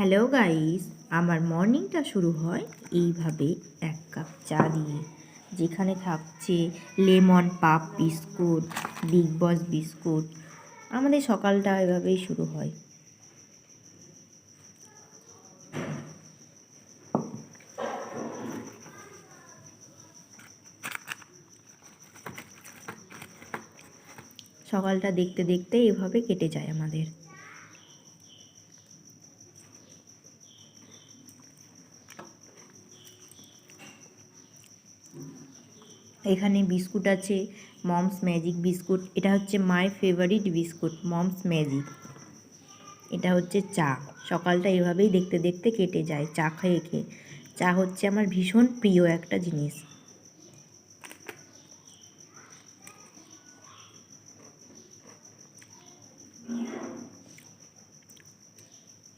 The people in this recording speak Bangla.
হ্যালো গাইস, আমার মর্নিংটা শুরু হয় এইভাবে এক কাপ চা দিয়ে, যেখানে থাকছে লেমন পাপ বিস্কুট, বিগ বস বিস্কুট। আমাদের সকালটা এভাবেই শুরু হয়। সকালটা দেখতে দেখতে এভাবে কেটে যায় আমাদের। এখানে বিস্কুট আছে মমস ম্যাজিক বিস্কুট। এটা হচ্ছে my favourite biscuit, moms magic. এটা হচ্ছে চা। সকালটা এভাবেই দেখতে দেখতে কেটে যায় চা খেয়ে খেয়ে। চা হচ্ছে আমার ভীষণ প্রিয় একটা জিনিস।